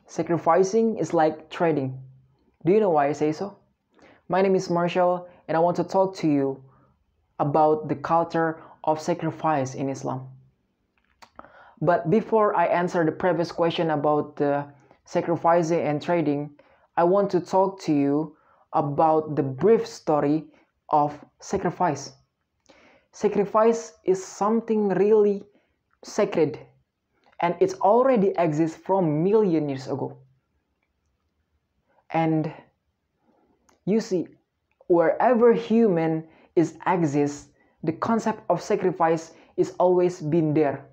Sacrificing is like trading. Do you know why I say so? My name is Marshall, and I want to talk to you about the culture of sacrifice in Islam. But before I answer the previous question about the sacrificing and trading, I want to talk to you about the brief story of sacrifice. Sacrifice is something really sacred, and it already exists from million years ago. And you see, wherever human exists, the concept of sacrifice is always been there.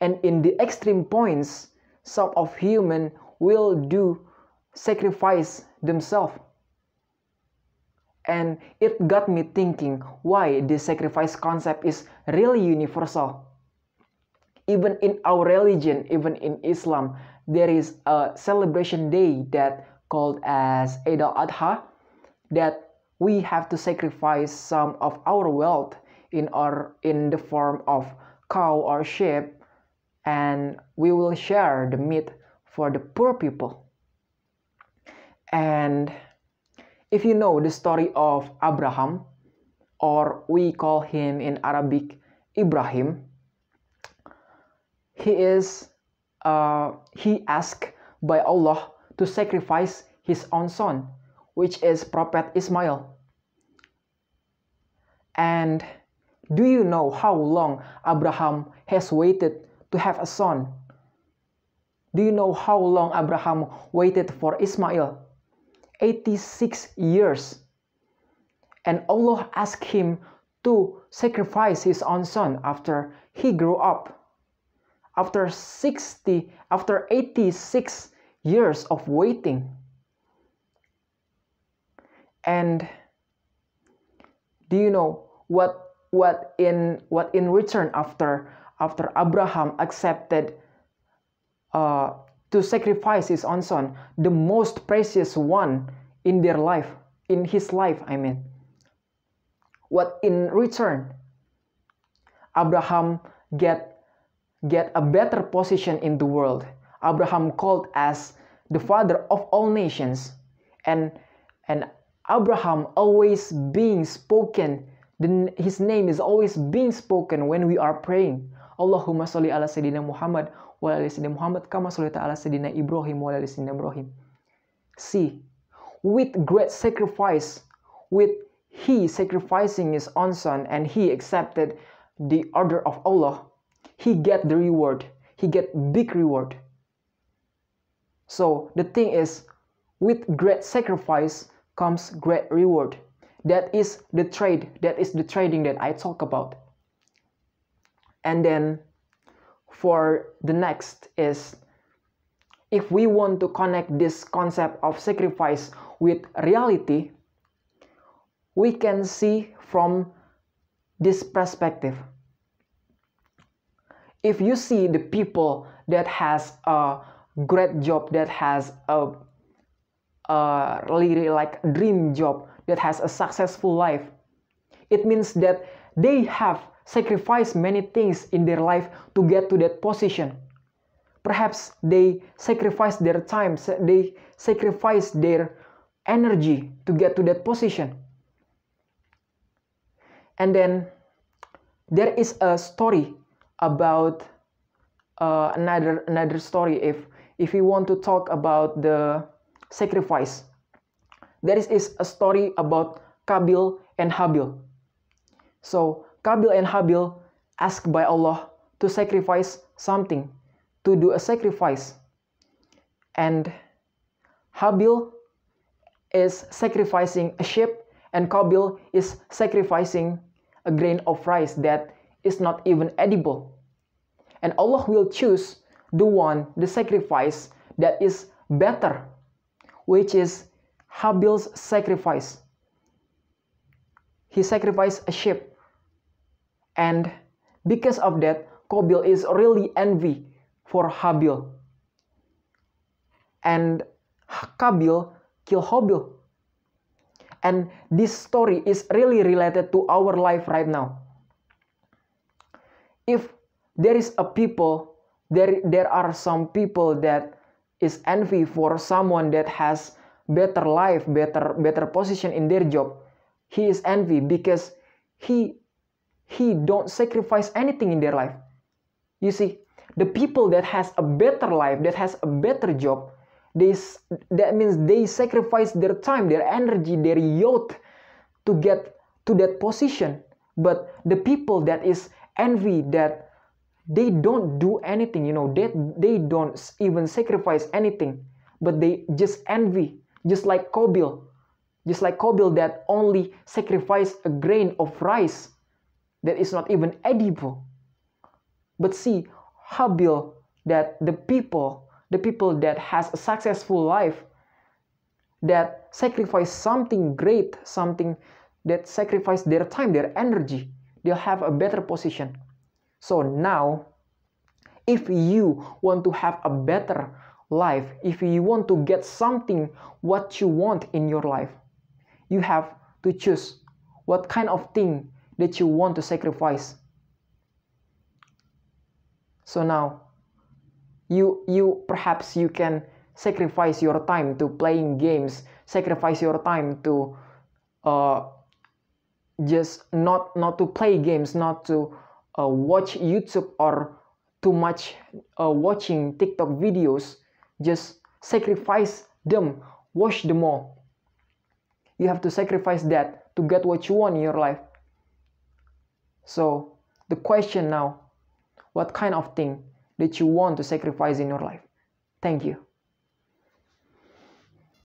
And in the extreme points, some of human will do sacrifice themselves. And it got me thinking why the sacrifice concept is really universal. Even in our religion, even in Islam, there is a celebration day that called as Eid al-Adha, that we have to sacrifice some of our wealth in the form of cow or sheep, and we will share the meat for the poor people. And if you know the story of Abraham, or we call him in Arabic Ibrahim, he asked by Allah to sacrifice his own son, which is Prophet Ismail. And do you know how long Abraham has waited to have a son? Do you know how long Abraham waited for Ismail? 86 years. And Allah asked him to sacrifice his own son after he grew up. After 86 years of waiting. And do you know what in return after Abraham accepted to sacrifice his own son, the most precious one in their life, in his life, I mean. What in return? Abraham get a better position in the world. Abraham called as the father of all nations, and Abraham always being spoken. His name is always being spoken when we are praying. Allahumma salli ala Sayyidina Muhammad wa ala Sayyidina Muhammad kama sallaita ala Sayyidina Ibrahim wa ala Sayyidina Ibrahim. See, with great sacrifice, with he sacrificing his own son, and he accepted the order of Allah, he get the reward. He get big reward. So the thing is, with great sacrifice comes great reward. That is the trade. That is the trading that I talk about. And then for the next is, if we want to connect this concept of sacrifice with reality, we can see from this perspective. If you see the people that has a great job, that has a really like dream job, that has a successful life, it means that they have sacrificed many things in their life to get to that position. Perhaps they sacrifice their time, they sacrifice their energy to get to that position. And then there is a story about another story. If you want to talk about the sacrifice, there is a story about Qabil and Habil. So Qabil and Habil asked by Allah to sacrifice something, to do a sacrifice, and Habil is sacrificing a sheep, and Qabil is sacrificing a grain of rice that is not even edible. And Allah will choose the sacrifice that is better, which is Habil's sacrifice. He sacrificed a sheep, and because of that, Qabil is really envy for Habil, and Qabil killed Habil. And this story is really related to our life right now. If there is a people, there are some people that is envy for someone that has better life, better position in their job. He is envy because he don't sacrifice anything in their life. You see, the people that has a better life, that has a better job, that means they sacrifice their time, their energy, their youth to get to that position. But the people that is envy, that they don't do anything, they don't even sacrifice anything, but they just envy, just like Kobil that only sacrifice a grain of rice that is not even edible. But see, Habil, that the people that has a successful life, that sacrifice something great, something that sacrifice their time, their energy, they'll have a better position. So now, if you want to have a better life, if you want to get something what you want in your life, you have to choose what kind of thing that you want to sacrifice. So now, you perhaps you can sacrifice your time to playing games, sacrifice your time to just not to play games, not to watch YouTube or too much watching TikTok videos. Just sacrifice them, watch them all. You have to sacrifice that to get what you want in your life. So the question now, what kind of thing that you want to sacrifice in your life? Thank you.